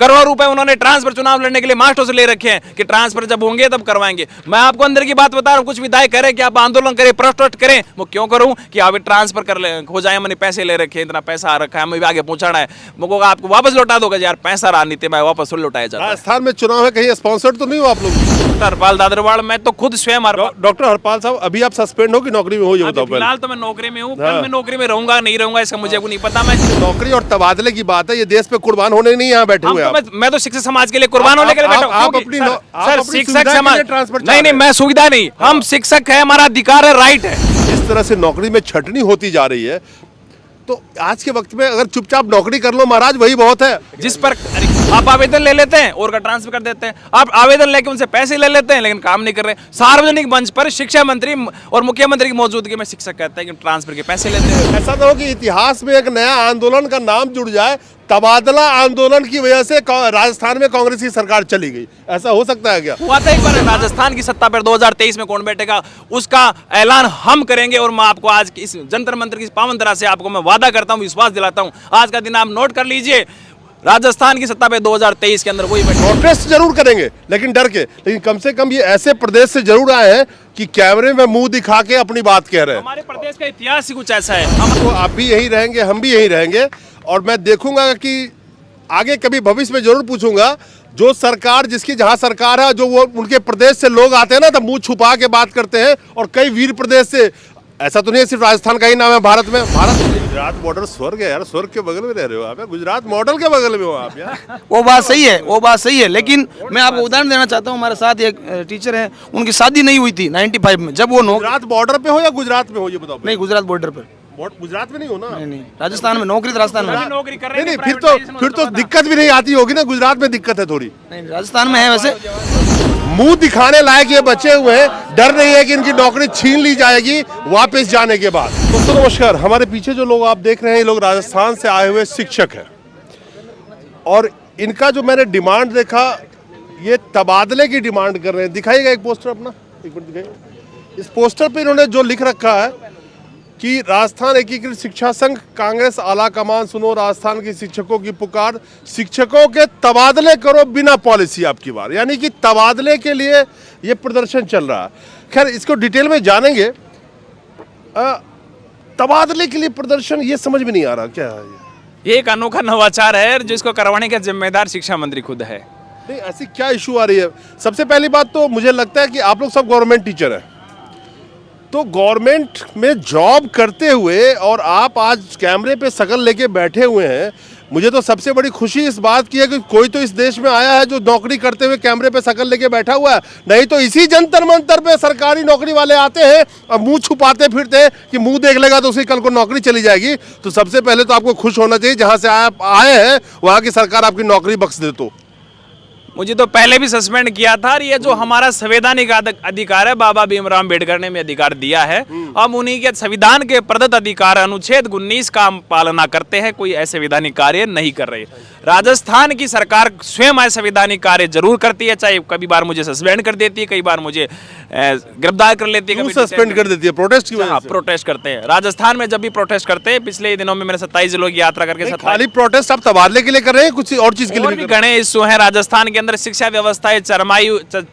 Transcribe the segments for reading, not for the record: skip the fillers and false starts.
करोड़ों रुपए उन्होंने ट्रांसफर चुनाव लड़ने के लिए मास्टरों से ले रखे हैं कि ट्रांसफर जब होंगे तब करवाएंगे। मैं आपको अंदर की बात बता रहा हूँ, कुछ विधायक कह रहे हैं कि आप आंदोलन करें, प्रोटेस्ट करें, वो क्यों करूं कि आप ट्रांसफर कर ले हो जाए, मैंने पैसे ले रखे हैं, इतना पैसा आ रखा है, हमें आगे पहुंचाना है, मुझे आपको वापस लौटा दोगे यार, पैसा राजनीति में वापस लौटाया जाता है। राजस्थान में चुनाव है, कहीं स्पॉन्सर्ड तो नहीं हो आप लोग? हरपाल दादरवाड़, मैं तो खुद स्वयं डॉक्टर हरपाल साहब, अभी आप सस्पेंड हो कि नौकरी में हो, ये बताओ। फिलहाल तो मैं नौकरी में हूँ, कल मैं नौकरी में रहूंगा नहीं रहूंगा इसका मुझे नहीं पता। मैं नौकरी और तबादले की बात है, ये देश पे कुर्बान होने नहीं यहाँ बैठे हुए आप। मैं तो शिक्षक समाज के लिए कुर्बान होने के लिए बैठा हूं। आप अपनी सर शिक्षक समाज ट्रांसफर नहीं, मैं सुविधा नहीं, हम शिक्षक है, हमारा अधिकार है, राइट है। इस तरह से नौकरी में छटनी होती जा रही है, तो आज के वक्त में अगर चुपचाप नौकरी कर लो महाराज, वही बहुत है। जिस पर आप आवेदन ले लेते हैं और का ट्रांसफर कर देते हैं, आप आवेदन लेके उनसे पैसे ले लेते हैं लेकिन काम नहीं कर रहे। सार्वजनिक मंच पर शिक्षा मंत्री और मुख्यमंत्री की मौजूदगी में शिक्षक कहते हैं कि ट्रांसफर के पैसे लेते हैं। ऐसा ना हो कि इतिहास में एक नया आंदोलन का नाम जुड़ जाए, तबादला आंदोलन की वजह से राजस्थान में कांग्रेस की सरकार चली गई, ऐसा हो सकता है क्या? हुआ था एक बार राजस्थान की सत्ता पर 2023 में कौन बैठेगा उसका ऐलान हम करेंगे, और मैं आपको आज इस जंतर मंत्र की पावन तरह से आपको मैं वादा करता हूं, विश्वास दिलाता हूं, आज का दिन आप नोट कर लीजिए, राजस्थान की सत्ता पे 2023 के अंदर वही प्रोटेस्ट जरूर करेंगे लेकिन डर के, लेकिन कम से कम ये ऐसे प्रदेश से जरूर आए हैं कि कैमरे में मुंह दिखा के अपनी बात कह रहे हैं। हमारे प्रदेश का इतिहास ही कुछ ऐसा है। हम तो आप भी यही रहेंगे, हम भी यही रहेंगे, और मैं देखूंगा कि आगे कभी भविष्य में जरूर पूछूंगा, जो सरकार जिसकी जहां सरकार है, जो वो उनके प्रदेश से लोग आते हैं ना, तो मुंह छुपा के बात करते हैं, और कई वीर प्रदेश से, ऐसा तो नहीं है सिर्फ राजस्थान का ही नाम है भारत में। गुजरात बॉर्डर स्वर्ग है यार, स्वर्ग के बगल में रह रहे हो आप, गुजरात मॉडल के बगल में हो आप यार। वो बात सही है, वो बात सही है, लेकिन मैं आपको उदाहरण देना चाहता हूँ। हमारे साथ एक टीचर है, उनकी शादी नहीं हुई थी 95 में, जब वो गुजरात बॉर्डर पे हो या गुजरात में हो, ये बताओ। नहीं, गुजरात बॉर्डर पर। गुजरात में नहीं हो ना? नहीं, राजस्थान में नौकरी, तो राजस्थान में नौकरी कर रहे हैं। नहीं, फिर तो दिक्कत भी नहीं आती होगी ना, गुजरात में दिक्कत है थोड़ी। नहीं, राजस्थान में है वैसे। मुंह दिखाने लायक ये बचे हुए हैं, डर नहीं है कि इनकी नौकरी छीन ली जाएगी वापस जाने के बाद। दोस्तों नमस्कार, हमारे पीछे जो लोग आप देख रहे हैं, ये लोग राजस्थान से आए हुए शिक्षक हैं, और इनका जो मैंने डिमांड देखा, ये तबादले की डिमांड कर रहे हैं। दिखाइएगा एक पोस्टर अपना, एक मिनट दिखाइए। इस पोस्टर पे इन्होंने जो लिख रखा है कि राजस्थान एकीकृत शिक्षा संघ कांग्रेस आला कमान सुनो राजस्थान के शिक्षकों की पुकार, शिक्षकों के तबादले करो बिना पॉलिसी आपकी बार, यानी कि तबादले के लिए ये प्रदर्शन चल रहा है। खैर इसको डिटेल में जानेंगे। तबादले के लिए प्रदर्शन, ये समझ में नहीं आ रहा क्या है ये एक अनोखा नवाचार है जिसको करवाने का जिम्मेदार शिक्षा मंत्री खुद है। नहीं, ऐसी क्या इशू आ रही है? सबसे पहली बात तो मुझे लगता है कि आप लोग सब गवर्नमेंट टीचर हैं, तो गवर्नमेंट में जॉब करते हुए और आप आज कैमरे पे शकल लेके बैठे हुए हैं। मुझे तो सबसे बड़ी खुशी इस बात की है कि कोई तो इस देश में आया है जो नौकरी करते हुए कैमरे पे शकल लेके बैठा हुआ है, नहीं तो इसी जंतर मंतर पे सरकारी नौकरी वाले आते हैं और मुंह छुपाते फिरते हैं कि मुंह देख लेगा तो उसी कल को नौकरी चली जाएगी। तो सबसे पहले तो आपको खुश होना चाहिए, जहां से आप आए हैं वहां की सरकार आपकी नौकरी बख्श दे। तो मुझे तो पहले भी सस्पेंड किया था, और ये जो हमारा संवैधानिक अधिकार है, बाबा भीमराव अम्बेडकर ने हमें अधिकार दिया है, हम उन्हीं के संविधान के प्रदत्त अधिकार अनुच्छेद 19 का पालना करते हैं, कोई असंवैधानिक कार्य नहीं कर रही। राजस्थान की सरकार स्वयं असंवैधानिक कार्य जरूर करती है, चाहे कभी बार मुझे सस्पेंड कर देती है, कई बार मुझे गिरफ्तार कर लेती है, कभी सस्पेंड कर देती है प्रोटेस्ट की वजह से। प्रोटेस्ट करते हैं राजस्थान में, जब भी प्रोटेस्ट करते हैं, पिछले दिनों में मैंने 27 जिलों की यात्रा करके खाली प्रोटेस्ट आप तबादले के लिए कर रहे हैं, कुछ और चीज के लिए भी? घने इश्यू है राजस्थान के अंदर। शिक्षा व्यवस्था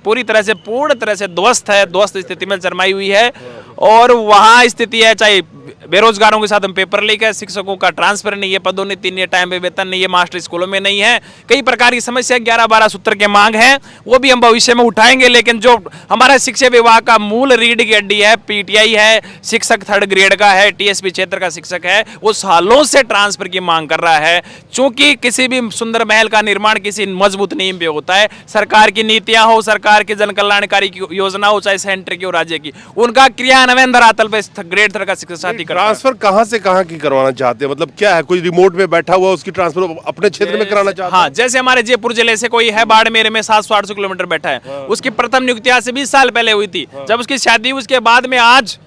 पूरी तरह से ध्वस्त स्थिति में चरमाई हुई है, और वहां स्थिति है, चाहे बेरोजगारों के साथ हम पेपर लीक है, शिक्षकों का ट्रांसफर नहीं है, पदोन्नति नहीं है, टाइम पे वेतन नहीं है, मास्टर स्कूलों में नहीं है, कई प्रकार की समस्या 11-12 सूत्र के मांग है, वो भी हम भविष्य में उठाएंगे। लेकिन जो हमारा शिक्षा विभाग का मूल रीढ़ की हड्डी है, पीटीआई है, शिक्षक 3rd ग्रेड का है, टीएसपी क्षेत्र का शिक्षक है, वो सालों से ट्रांसफर की मांग कर रहा है। चूंकि किसी भी सुंदर महल का निर्माण किसी मजबूत नींव पे होता है, सरकार की नीतियां हो, सरकार की जन कल्याणकारी योजना हो, चाहे सेंटर की हो, राज्य की, उनका क्रियान्वयन धरातल पे ग्रेड 3 का शिक्षक साथी ट्रांसफर कहां से कहां की करवाना चाहते हैं? मतलब क्या है, कोई रिमोट में बैठा हुआ उसकी ट्रांसफर अपने क्षेत्र में कराना चाहते हैं? हाँ, जैसे हमारे जयपुर जिले से कोई है बाड़मेर में 700-800 किलोमीटर बैठा है, उसकी प्रथम नियुक्ति आज से 20 साल पहले हुई थी, जब उसकी शादी, उसके बाद में आज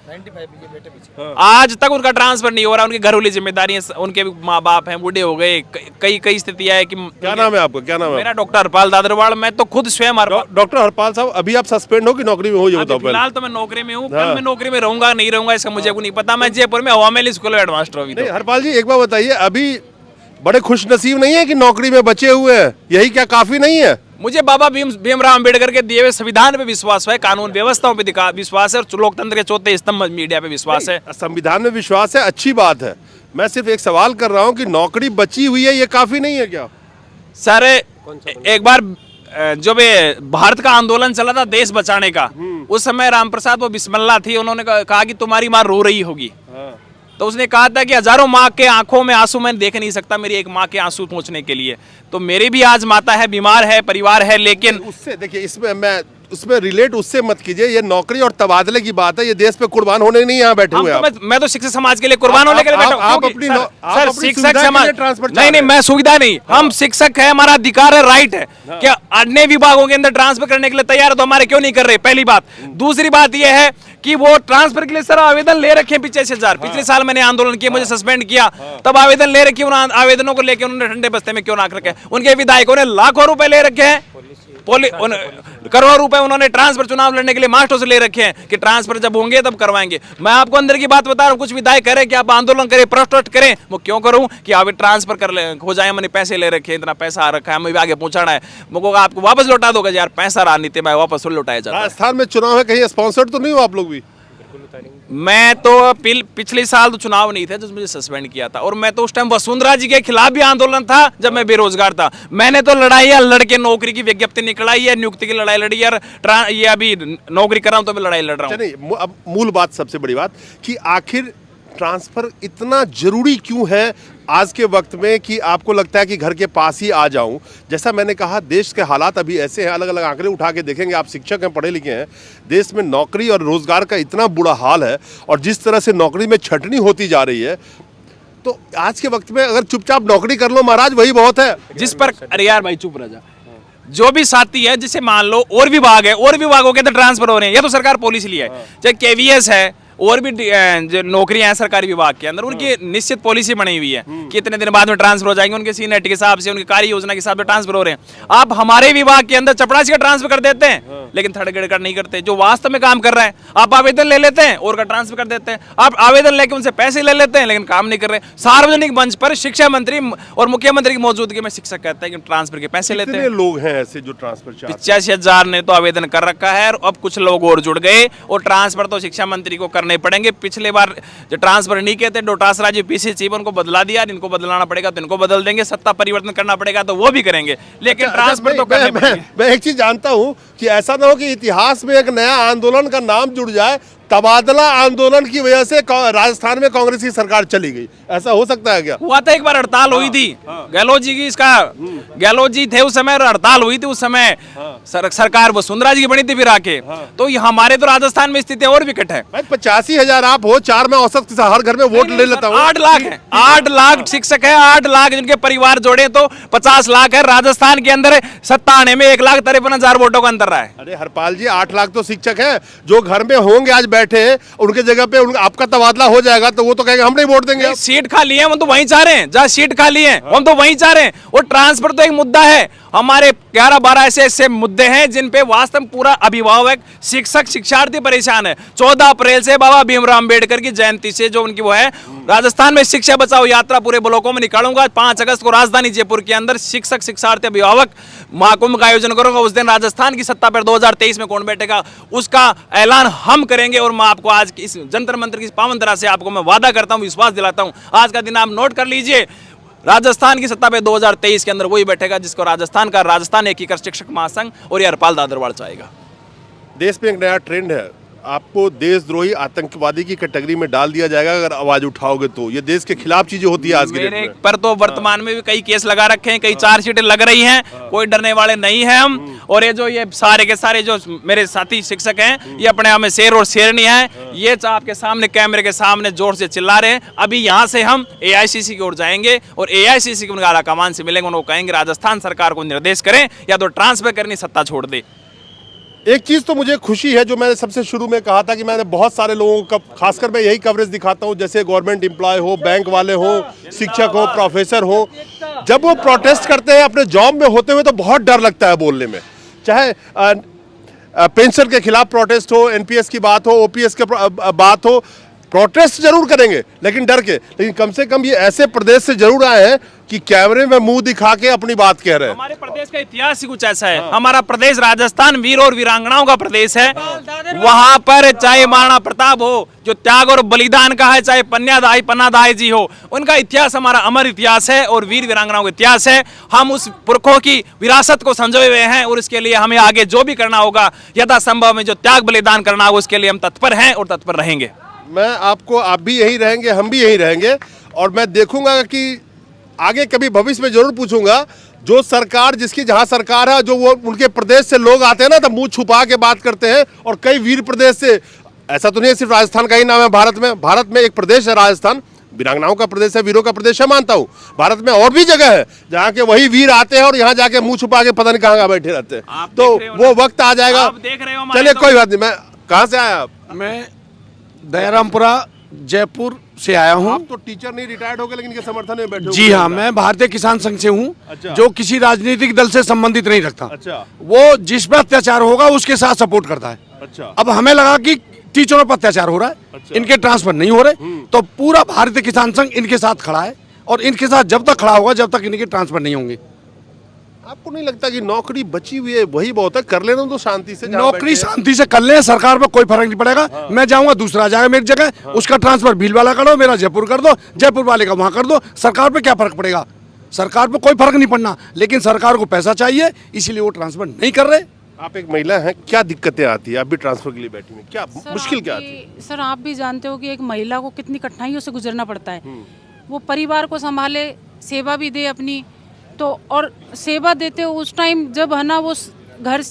तक उनका ट्रांसफर नहीं हो रहा। उनकी घरेलू जिम्मेदारियां, उनके भी माँ बाप हैं, बूढ़े हो गए, कई स्थितियां है कि। क्या नाम है आपका? क्या नाम है? मेरा डॉक्टर हरपाल दादरवाड़, मैं तो खुद स्वयं डॉक्टर हरपाल साहब, अभी आप सस्पेंड हो कि नौकरी में हो, ये बताओ। फिलहाल तो मैं नौकरी में हूँ, कल मैं नौकरी में रहूंगा नहीं रहूंगा इसका मुझे नहीं पता। मैं जयपुर में हवामेल स्कूल में हेडमास्टर हूँ। हरपाल जी एक बार बताइए, अभी बड़े खुश नसीब नहीं है कि नौकरी में बचे हुए हैं? यही क्या काफी नहीं है? मुझे बाबा भीमराव अंबेडकर के दिए हुए संविधान पे विश्वास है, कानून व्यवस्थाओं पे विश्वास है, और लोकतंत्र के चौथे स्तंभ मीडिया पे विश्वास है। संविधान में विश्वास है, अच्छी बात है। मैं सिर्फ एक सवाल कर रहा हूं कि नौकरी बची हुई है, ये काफी नहीं है क्या? सर एक बार जब ये भारत का आंदोलन चला था देश बचाने का, उस समय राम प्रसाद वो बिस्मिल्लाह थी, उन्होंने कहा कि तुम्हारी माँ रो रही होगी। तो उसने कहा था कि हजारों माँ के आंखों में आंसू मैं देख नहीं सकता मेरी एक माँ के आंसू पहुंचने के लिए। तो मेरी भी आज माता है, बीमार है, परिवार है, लेकिन उससे देखिए, इसमें मैं उसमें रिलेट उससे मत कीजिए। ये नौकरी और तबादले की बात है, ये देश पे कुर्बान होने नहीं यहाँ बैठे हुए आप। मैं तो शिक्षक समाज के लिए कुर्बान होने के लिए बैठा हूं। आप अपनी सर शिक्षक सुविधा समाज के लिए ट्रांसफर चाह नहीं रहे हैं। मैं सुविधा नहीं, हम शिक्षक है, हमारा अधिकार है, राइट है कि अन्य विभागों के अंदर ट्रांसफर करने के लिए तैयार है, तो हमारे क्यों नहीं कर रहे? पहली बात। दूसरी बात यह है कि वो ट्रांसफर के लिए सर आवेदन ले रखे हैं पीछे से हजार। पिछले साल मैंने आंदोलन किया, मुझे सस्पेंड किया, तब आवेदन ले रखे। उन आवेदनों को लेकर उन्होंने ठंडे बस्ते में क्यों ना रखे? उनके विधायकों ने लाखों रुपए ले रखे हैं, करोड़ों रुपए उन्होंने ट्रांसफर चुनाव लड़ने के लिए मास्टरों से ले रखे हैं कि ट्रांसफर जब होंगे तब करवाएंगे। मैं आपको अंदर की बात बता रहा हूँ, कुछ विधायक कह रहे कि आप आंदोलन करें, प्रोटेस्ट करें। वो क्यों करूं कि आप ट्रांसफर कर हो जाए, मैंने पैसे ले रखे हैं, इतना पैसा आ रखा है, हमें आगे पहुंचाना है, मुझे आपको वापस लौटा दोगे यार, पैसा राजनीति में वापस लौटाया जाता है। राजस्थान में चुनाव है, कहीं स्पॉन्सर्ड तो नहीं हो आप लोग भी? मैं तो पिछले साल तो चुनाव नहीं थे जो मुझे सस्पेंड किया था, और मैं तो उस टाइम वसुंधरा जी के खिलाफ भी आंदोलन था जब मैं बेरोजगार था। मैंने तो लड़ाई लड़के नौकरी की विज्ञप्ति निकलाई है, नियुक्ति की लड़ाई लड़ी है, ये अभी नौकरी कर रहा हूं तो मैं लड़ाई लड़ रहा हूं। अब मूल बात, सबसे बड़ी बात कि आखिर ट्रांसफर इतना जरूरी क्यों है आज के वक्त में कि आपको लगता है कि घर के पास ही आ जाऊं? जैसा मैंने कहा, देश के हालात अभी ऐसे हैं, अलग अलग आंकड़े उठा के देखेंगे, आप शिक्षक हैं, पढ़े लिखे हैं, देश में नौकरी और रोजगार का इतना बुरा हाल है, और जिस तरह से नौकरी में छटनी होती जा रही है, तो आज के वक्त में अगर चुपचाप नौकरी कर लो महाराज, वही बहुत है। जिस पर अरे यार भाई चुप रह जा। जो भी साथी है, जिसे मान लो और विभाग है, और विभागों के अंदर ट्रांसफर हो रहे हैं, या तो सरकार पॉलिसी लिया है, चाहे केवीएस है और भी जो नौकरियां हैं सरकारी विभाग के अंदर, उनकी निश्चित पॉलिसी बनी हुई है कि इतने दिन बाद में ट्रांसफर हो जाएंगे, उनके सीनियरिटी के हिसाब से, उनकी कार्य योजना के हिसाब से ट्रांसफर हो रहे हैं। आप हमारे विभाग के अंदर चपरासी का ट्रांसफर कर देते हैं, लेकिन थर्ड ग्रेड का नहीं करते। जो वास्तव में काम कर रहा है, आप आवेदन ले लेते हैं और का ट्रांसफर कर देते हैं। आप आवेदन लेके उनसे पैसे ले लेते हैं, लेकिन काम नहीं कर रहे। सार्वजनिक मंच पर शिक्षा मंत्री और मुख्यमंत्री की मौजूदगी में शिक्षक कहते हैं कि ट्रांसफर के पैसे लेते हैं। लोग हैं ऐसे जो ट्रांसफर चाहते हैं? 85,000 ने तो आवेदन कर रखा है, और अब कुछ लोग और जुड़ गए, और ट्रांसफर तो शिक्षा मंत्री को करने पड़ेंगे। पिछले बार जो ट्रांसफर नहीं कहते, डोटासरा जी पीसी चीफ, उनको बदला दिया, इनको बदलाना पड़ेगा तो इनको बदल देंगे, सत्ता परिवर्तन करना पड़ेगा तो वो भी करेंगे, लेकिन ट्रांसफर तो करने पड़ेंगे। मैं एक चीज जानता हूं कि ऐसा ना हो कि इतिहास में एक नया आंदोलन का नाम जुड़ जाए, तबादला आंदोलन की वजह से राजस्थान में कांग्रेस की सरकार चली गई। ऐसा हो सकता है क्या? हुआ था एक बार, हड़ताल हुई थी गहलोत जी की, इसका गहलोत जी थे उस समय, हड़ताल हुई थी उस समय, सरकार वसुंधरा जी की बनी थी फिर आके। तो ये हमारे तो राजस्थान में स्थिति और विकट है। 85,000 आप हो, 4 में औसत हर घर में वोट ले लेता हूँ। 8 लाख है, 8 लाख शिक्षक है, 8 लाख जिनके परिवार जोड़े तो 50 लाख है। राजस्थान के अंदर सत्ता आने में 1,53,000 वोटों का अंतर रहा है। अरे हरपाल जी, 8 लाख तो शिक्षक हैं जो घर में होंगे आज बैठे, उनके जगह पे आपका तबादला हो जाएगा तो वो तो कहेंगे हम नहीं वोट देंगे। सीट खाली है, हम तो वहीं चाह रहे हैं जहां सीट खाली है, हम तो वहीं चाह रहे हैं। और ट्रांसफर तो एक मुद्दा है, हमारे 11-12 ऐसे मुद्दे हैं जिन पे वास्तव में पूरा अभिभावक, शिक्षक, शिक्षार्थी परेशान है। 14 अप्रैल से बाबा भीमराव अंबेडकर की जयंती से जो उनकी वो है, राजस्थान में शिक्षा बचाओ यात्रा पूरे ब्लॉकों में निकालूंगा। 5 अगस्त को राजधानी जयपुर के अंदर शिक्षक, शिक्षार्थी, अभिभावक महाकुंभ का आयोजन करूंगा। उस दिन राजस्थान की सत्ता पर 2023 में कौन बैठेगा उसका ऐलान हम करेंगे। और मैं आपको आज इस जंतर मंत्र की पावन तरह से आपको मैं वादा करता हूं, विश्वास दिलाता हूं, आज का दिन आप नोट कर लीजिए। राजस्थान की सत्ता पे 2023 के अंदर वही बैठेगा जिसको राजस्थान एकीकृत शिक्षक महासंघ और ये हरपाल दादरवाड़ चाहेगा। देश में एक नया ट्रेंड है, आपको देशद्रोही, आतंकवादी की कैटेगरी में डाल दिया जाएगा अगर आवाज उठाओगे तो। ये देश के खिलाफ चीजें होती है आज के डेट में। पर तो वर्तमान में भी कई केस लगा रखे हैं, कई चार्जशीटें लग रही हैं, कोई डरने वाले नहीं हैं हम। और ये जो ये सारे के सारे जो मेरे साथी शिक्षक हैं, ये अपने आप में शेर और शेरनी है। ये आपके सामने कैमरे के सामने जोर से चिल्ला रहे हैं। अभी यहाँ से हम AICC की ओर जाएंगे और AICC के उनका आला कमान से मिलेंगे, उनको कहेंगे राजस्थान सरकार को निर्देश करें या तो ट्रांसफर करनी, सत्ता छोड़ दे। एक चीज तो मुझे खुशी है, जो मैंने सबसे शुरू में कहा था कि मैंने बहुत सारे लोगों का, खासकर मैं यही कवरेज दिखाता हूं, जैसे गवर्नमेंट एम्प्लॉय हो, बैंक वाले हो, शिक्षक हो, प्रोफेसर हो, जब वो प्रोटेस्ट करते हैं अपने जॉब में होते हुए तो बहुत डर लगता है बोलने में। चाहे पेंशन के खिलाफ प्रोटेस्ट हो, NPS की बात हो, OPS के बात हो, प्रोटेस्ट जरूर करेंगे लेकिन डर के, लेकिन कम से कम ये ऐसे प्रदेश से जरूर आए हैं कि कैमरे में मुंह दिखा के अपनी बात कह रहे हैं। हमारे प्रदेश का इतिहास ही कुछ ऐसा है। हमारा प्रदेश राजस्थान वीर और वीरांगनाओं का प्रदेश है। वहां पर चाहे महाराणा प्रताप हो जो त्याग और बलिदान का है, चाहे पन्नादाई जी हो, उनका इतिहास हमारा अमर इतिहास है और वीर वीरांगनाओं का इतिहास है। हम उस पुरखों की विरासत को संजोए हुए हैं और इसके लिए हमें आगे जो भी करना होगा, यथासंभव में जो त्याग बलिदान करना होगा, उसके लिए हम तत्पर हैं और तत्पर रहेंगे। मैं आपको, आप भी यही रहेंगे, हम भी यही रहेंगे और मैं देखूंगा कि आगे कभी भविष्य में जरूर पूछूंगा जो सरकार, जिसकी जहां सरकार है, जो वो उनके प्रदेश से लोग आते हैं ना, तो मुंह छुपा के बात करते हैं। और कई वीर प्रदेश से, ऐसा तो नहीं है सिर्फ राजस्थान का ही नाम है भारत में एक प्रदेश है राजस्थान, वीरांगनाओं का प्रदेश है, वीरों का प्रदेश है, मानता हूँ। भारत में और भी जगह है जहाँ के वही वीर आते हैं और यहाँ जाके मुंह छुपा के पता नहीं कहाँ बैठे रहते हैं। तो वो वक्त आ जाएगा। चलिए कोई बात नहीं। मैं कहाँ से आया आप? मैं दयारामपुरा जयपुर से आया हूँ। आप तो टीचर नहीं, रिटायर्ड हो गए, लेकिन इनके समर्थन में बैठे। जी हाँ, मैं भारतीय किसान संघ से हूँ। अच्छा। जो किसी राजनीतिक दल से संबंधित नहीं रखता। अच्छा। वो जिस पर अत्याचार होगा उसके साथ सपोर्ट करता है। अच्छा। अब हमें लगा कि टीचरों पर अत्याचार हो रहा है। अच्छा। इनके ट्रांसफर नहीं हो रहे, तो पूरा भारतीय किसान संघ इनके साथ खड़ा है और इनके साथ जब तक खड़ा होगा जब तक इनके ट्रांसफर नहीं होंगे। आपको नहीं लगता कि नौकरी बची हुई है, वही बहुत है, कर लेना तो शांति से। नौकरी शांति से कर ले, सरकार पर कोई फर्क नहीं पड़ेगा। मैं जाऊंगा, दूसरा आ जाएगा मेरी जगह, उसका ट्रांसफर भीलवाड़ा कर दो, मेरा जयपुर कर दो, जयपुर वाले का वहां कर दो। सरकार पे क्या फर्क पड़ेगा? सरकार पे कोई फर्क नहीं पड़ना, लेकिन सरकार को पैसा चाहिए, इसीलिए वो ट्रांसफर नहीं कर रहे। आप एक महिला हैं, क्या दिक्कतें आती है? आप भी ट्रांसफर के लिए बैठी हैं, क्या मुश्किल क्या आती है? सर आप भी जानते हो कि एक महिला को कितनी कठिनाइयों से गुजरना पड़ता है। वो परिवार को संभाले, सेवा भी दे अपनी, तो और सेवा देते हो उस टाइम जब है ना वो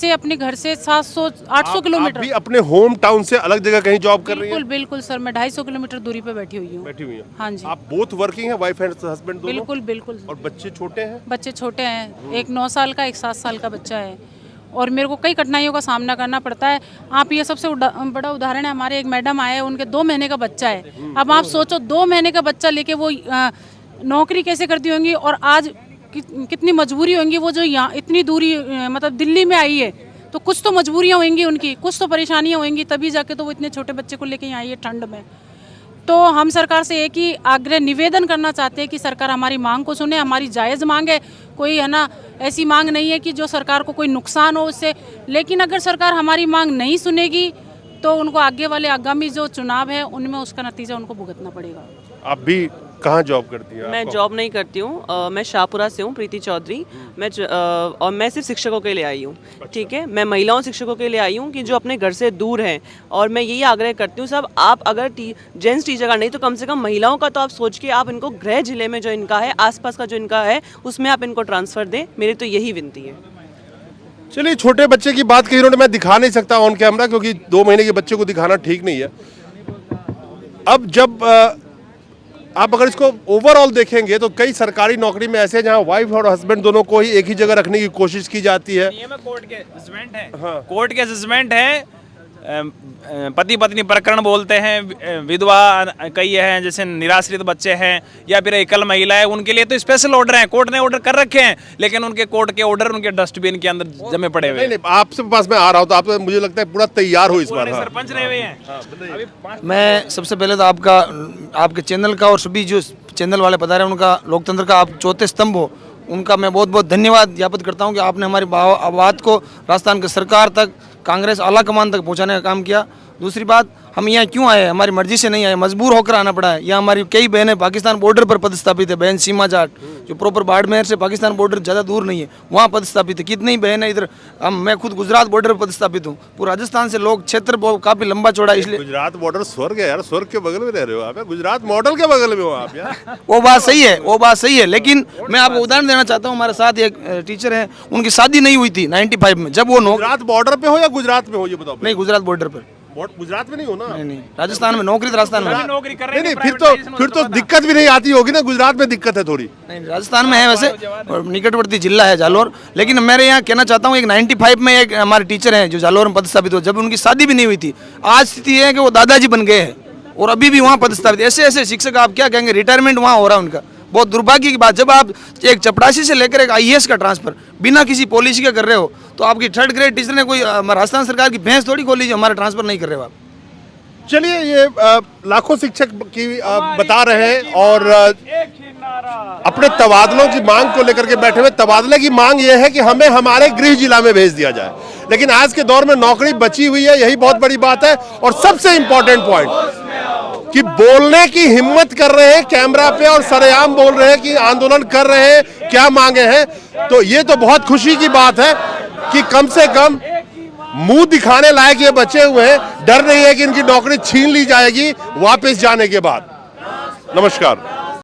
अपने घर से 700-800 किलोमीटर। आप भी अपने होम टाउन से अलग जगह कहीं जॉब कर रही हैं? बिल्कुल सर, मैं 250 किलोमीटर दूरी पे बैठी हुई हूँ। बैठी हुई हैं। हाँ जी। आप बोथ वर्किंग हैं, वाइफ एंड हस्बैंड दोनों? बिल्कुल। और बच्चे छोटे हैं? बच्चे छोटे हैं, एक 9 साल का, एक 7 साल का बच्चा है और मेरे को कई कठिनाइयों का सामना करना पड़ता है। आप ये सबसे बड़ा उदाहरण है, हमारे एक मैडम आए, उनके 2 महीने का बच्चा है। अब आप सोचो 2 महीने का बच्चा लेके वो नौकरी कैसे करती होंगी और आज कितनी मजबूरी होंगी। वो जो यहाँ इतनी दूरी मतलब दिल्ली में आई है तो कुछ तो मजबूरियाँ होंगी उनकी, कुछ तो परेशानियाँ होंगी, तभी जाके तो वो इतने छोटे बच्चे को लेके यहाँ आई है ठंड में। तो हम सरकार से एक ही आग्रह निवेदन करना चाहते हैं कि सरकार हमारी मांग को सुने। हमारी जायज़ मांग है, कोई है ना ऐसी मांग नहीं है कि जो सरकार को कोई नुकसान हो उससे। लेकिन अगर सरकार हमारी मांग नहीं सुनेगी तो उनको आगे वाले आगामी जो चुनाव है उनमें उसका नतीजा उनको भुगतना पड़ेगा। आप भी कहाँ जॉब करती हैं? मैं जॉब नहीं करती हूँ, मैं शाहपुरा से हूँ, प्रीति चौधरी। और मैं सिर्फ शिक्षकों के लिए आई हूँ। ठीक है, मैं महिलाओं शिक्षकों के लिए आई हूँ कि जो अपने घर से दूर हैं। और मैं यही आग्रह करती हूँ सब, आप अगर जेंट्स टीचर का नहीं तो कम से कम महिलाओं का तो आप सोच के आप इनको गृह जिले में जो इनका है, आसपास का जो इनका है, उसमें आप इनको ट्रांसफ़र दें। मेरी तो यही विनती है। चलिए, छोटे बच्चे की बात कही उन्होंने, मैं दिखा नहीं सकता ऑन कैमरा क्योंकि 2 महीने के बच्चे को दिखाना ठीक नहीं है। अब जब आप अगर इसको ओवरऑल देखेंगे तो कई सरकारी नौकरी में ऐसे हैं जहां वाइफ और हस्बैंड दोनों को ही एक ही जगह रखने की कोशिश की जाती है। कोर्ट के जजमेंट है। हाँ। कोर्ट के जजमेंट है, पति पत्नी प्रकरण बोलते हैं, विधवा कई हैं, जैसे निराश्रित बच्चे हैं या फिर एकल महिला है, उनके लिए तो स्पेशल ऑर्डर हैं, कोर्ट ने ऑर्डर कर रखे हैं, लेकिन उनके कोर्ट के ऑर्डर उनके डस्टबिन के अंदर जमे पड़े हुए हैं। नहीं, आपसे पास मैं आ रहा हूँ तो आप मुझे लगता है पूरा तैयार हो इस बार। सरपंच रहे हुए हैं। मैं सबसे पहले तो आपके चैनल का और सभी जो चैनल वाले पधारे उनका, लोकतंत्र का आप चौथे स्तंभ हो, उनका मैं बहुत बहुत धन्यवाद ज्ञापित करता हूं कि आपने हमारी बात को राजस्थान की सरकार तक, कांग्रेस आला कमान तक पहुंचाने का काम किया। दूसरी बात, हम यहाँ क्यों आए? हमारी मर्जी से नहीं आए, मजबूर होकर आना पड़ा है। यहाँ हमारी कई बहनें पाकिस्तान बॉर्डर पर पदस्थापित है। बहन सीमा जाट जो प्रॉपर बाड़मेर से पाकिस्तान बॉर्डर ज़्यादा दूर नहीं है, वहाँ पदस्थापित है। कितनी बहनें इधर, मैं खुद गुजरात बॉर्डर पर पदस्थापित हूँ। पूरा राजस्थान से लोग, क्षेत्र काफ़ी लंबा चौड़ा, इसलिए गुजरात बॉर्डर स्वर्ग है यार, स्वर्ग के बगल में रह रहे हो आप, गुजरात मॉडल के बगल में हो आप यार। वो बात सही है, लेकिन मैं आपको उदाहरण देना चाहता हूँ। हमारे साथ एक टीचर है, उनकी शादी नहीं हुई थी 95 में, जब वो गुजरात बॉर्डर पे हो या गुजरात में हो ये बताओ? नहीं, गुजरात बॉर्डर पर। गुजरात में नहीं हो ना? नहीं, राजस्थान में नौकरी तो राजस्थान में नौकरी कर रहे हैं। नहीं, फिर तो दिक्कत भी नहीं आती होगी ना, गुजरात में दिक्कत है थोड़ी। नहीं, राजस्थान में है वैसे, और निकटवर्ती जिला है जालोर। लेकिन मेरे यहाँ कहना चाहता हूँ, एक 95 में एक हमारे टीचर हैं जो जालोर में पदस्थापित हो, जब उनकी शादी भी नहीं हुई थी। आज स्थिति है कि वो दादाजी बन गए हैं और अभी भी वहाँ पदस्थापित। ऐसे शिक्षक आप क्या कहेंगे, रिटायरमेंट वहाँ हो रहा है उनका। बहुत दुर्भाग्य की बात, जब आप एक चपरासी से लेकर एक IAS का ट्रांसफर बिना किसी पॉलिसी का कर रहे हो, तो आपकी 3rd ग्रेड टीचर ने कोई राजस्थान सरकार की भैंस थोड़ी खोली जो हमारा ट्रांसफर नहीं कर रहे हो आप। चलिए ये लाखों शिक्षक की बता रहे हैं और अपने तबादलों की मांग को लेकर के बैठे हुए। तबादले की मांग ये है कि हमें हमारे गृह जिला में भेज दिया जाए, लेकिन आज के दौर में नौकरी बची हुई है, यही बहुत बड़ी बात है। और सबसे इंपॉर्टेंट पॉइंट कि बोलने की हिम्मत कर रहे हैं कैमरा पे और सरेआम बोल रहे हैं कि आंदोलन कर रहे हैं, क्या मांगे हैं। तो ये तो बहुत खुशी की बात है कि कम से कम मुंह दिखाने लायक ये बचे हुए हैं। डर नहीं है कि इनकी नौकरी छीन ली जाएगी वापस जाने के बाद। नमस्कार।